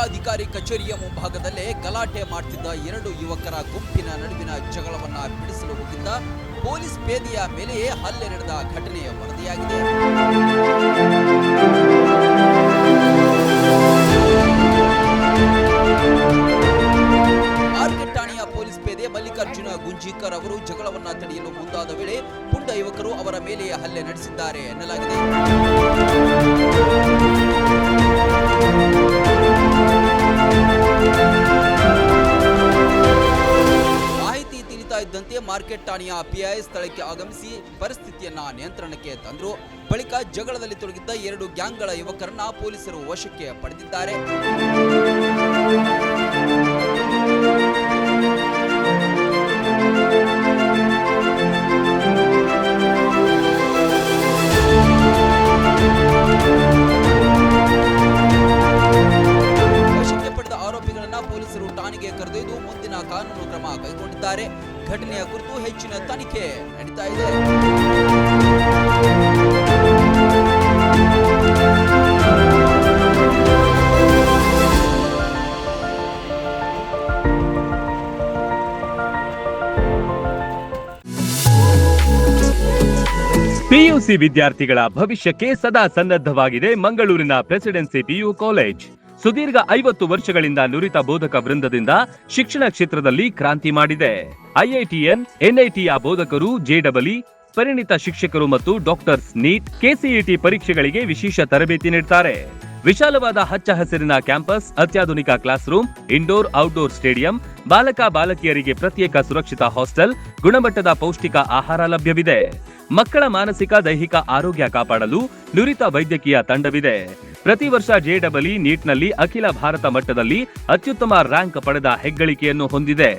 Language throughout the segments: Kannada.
ಜಿಲ್ಲಾಧಿಕಾರಿ ಕಚೇರಿಯ ಮುಂಭಾಗದಲ್ಲೇ ಗಲಾಟೆ ಮಾಡುತ್ತಿದ್ದ ಎರಡು ಯುವಕರ ಗುಂಪಿನ ನಡುವಿನ ಜಗಳವನ್ನ ಬಿಡಿಸಲು ಹೋಗಿದ್ದ ಪೊಲೀಸ್ ಪೇದೆಯ ಮೇಲೆಯೇ ಹಲ್ಲೆ ನಡೆದ ಘಟನೆ ವರದಿಯಾಗಿದೆ. ಮಾರ್ಕೆಟ್ ಠಾಣೆಯ ಪೊಲೀಸ್ ಪೇದೆ ಮಲ್ಲಿಕಾರ್ಜುನ ಗುಂಜೀಕರ್ ಅವರು ಜಗಳವನ್ನ ತಡೆಯಲು ಮುಂದಾದ ವೇಳೆ ಪುಂಡ ಯುವಕರು ಅವರ ಮೇಲೆಯೇ ಹಲ್ಲೆ ನಡೆಸಿದ್ದಾರೆ ಎನ್ನಲಾಗಿದೆ. ಮಾಹಿತಿ ತಿಳಿತಾ ಇದ್ದಂತೆ ಮಾರ್ಕೆಟ್ ಠಾಣೆಯ ಪಿಐ ಸ್ಥಳಕ್ಕೆ ಆಗಮಿಸಿ ಪರಿಸ್ಥಿತಿಯನ್ನ ನಿಯಂತ್ರಣಕ್ಕೆ ತಂದರು. ಬಳಿಕ ಜಗಳದಲ್ಲಿ ತೊಡಗಿದ್ದ ಎರಡು ಗ್ಯಾಂಗ್ಗಳ ಯುವಕರನ್ನ ಪೊಲೀಸರು ವಶಕ್ಕೆ ಪಡೆದಿದ್ದಾರೆ. ಪೊಲೀಸರು ಠಾಣೆಗೆ ಕರೆದೊಯ್ದು ಮುಂದಿನ ಕಾನೂನು ಕ್ರಮ ಕೈಗೊಂಡಿದ್ದಾರೆ. ಘಟನೆಯ ಕುರಿತು ಹೆಚ್ಚಿನ ತನಿಖೆ ನಡೀತಾ ಇದೆ. ಪಿಯುಸಿ ವಿದ್ಯಾರ್ಥಿಗಳ ಭವಿಷ್ಯಕ್ಕೆ ಸದಾ ಸನ್ನದ್ಧವಾಗಿದೆ ಮಂಗಳೂರಿನ ಪ್ರೆಸಿಡೆನ್ಸಿ ಪಿಯು ಕಾಲೇಜ್. ಸುದೀರ್ಘ 50 ವರ್ಷಗಳಿಂದ ನುರಿತ ಬೋಧಕ ವೃಂದದಿಂದ ಶಿಕ್ಷಣ ಕ್ಷೇತ್ರದಲ್ಲಿ ಕ್ರಾಂತಿ ಮಾಡಿದೆ. ಐಐಟಿಎನ್, ಎನ್ಐಟಿಯ ಬೋಧಕರು, ಜೆಡಬ್ಲ್ಇ, ಪರಿಣಿತ ಶಿಕ್ಷಕರು ಮತ್ತು ಡಾಕ್ಟರ್ಸ್, ನೀಟ್, ಕೆಸಿಇಟಿ ಪರೀಕ್ಷೆಗಳಿಗೆ ವಿಶೇಷ ತರಬೇತಿ ನೀಡುತ್ತಾರೆ. ವಿಶಾಲವಾದ ಹಚ್ಚ ಹಸಿರಿನ ಕ್ಯಾಂಪಸ್, ಅತ್ಯಾಧುನಿಕ class room, indoor outdoor stadium, ಬಾಲಕ ಬಾಲಕಿಯರಿಗೆ ಪ್ರತ್ಯೇಕ ಸುರಕ್ಷಿತ ಹಾಸ್ಟೆಲ್, ಗುಣಮಟ್ಟದ ಪೌಷ್ಟಿಕ ಆಹಾರ ಲಭ್ಯವಿದೆ. ಮಕ್ಕಳ ಮಾನಸಿಕ ದೈಹಿಕ ಆರೋಗ್ಯ ಕಾಪಾಡಲು ನುರಿತ ವೈದ್ಯಕೀಯ ತಂಡವಿದೆ. ಪ್ರತಿ ವರ್ಷ ಜೆಡಬ್ಲ್ಇ, ನೀಟ್ನಲ್ಲಿ ಅಖಿಲ ಭಾರತ ಮಟ್ಟದಲ್ಲಿ ಅತ್ಯುತ್ತಮ ರ್ಯಾಂಕ್ ಪಡೆದ ಹೆಗ್ಗಳಿಕೆಯನ್ನು ಹೊಂದಿದೆ.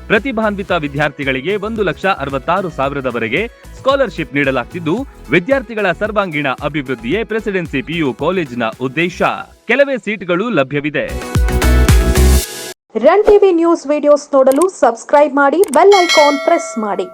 ಪ್ರತಿಭಾನ್ವಿತ ವಿದ್ಯಾರ್ಥಿಗಳಿಗೆ 1,66,000ವರೆಗೆ ಸ್ಕಾಲರ್ಶಿಪ್ ನೀಡಲಾಗುತ್ತಿದ್ದು, ವಿದ್ಯಾರ್ಥಿಗಳ ಸರ್ವಾಂಗೀಣ ಅಭಿವೃದ್ಧಿಯೇ ಪ್ರೆಸಿಡೆನ್ಸಿ ಪಿಯು ಕಾಲೇಜಿನ ಉದ್ದೇಶ. ಕೆಲವೇ ಸೀಟ್ಗಳು ಲಭ್ಯವಿದೆ. ರನ್ ಟಿವಿ ನ್ಯೂಸ್ ವಿಡಿಯೋಸ್ ನೋಡಲು ಸಬ್ಸ್ಕ್ರೈಬ್ ಮಾಡಿ, ಬೆಲ್ ಐಕಾನ್ ಪ್ರೆಸ್ ಮಾಡಿ.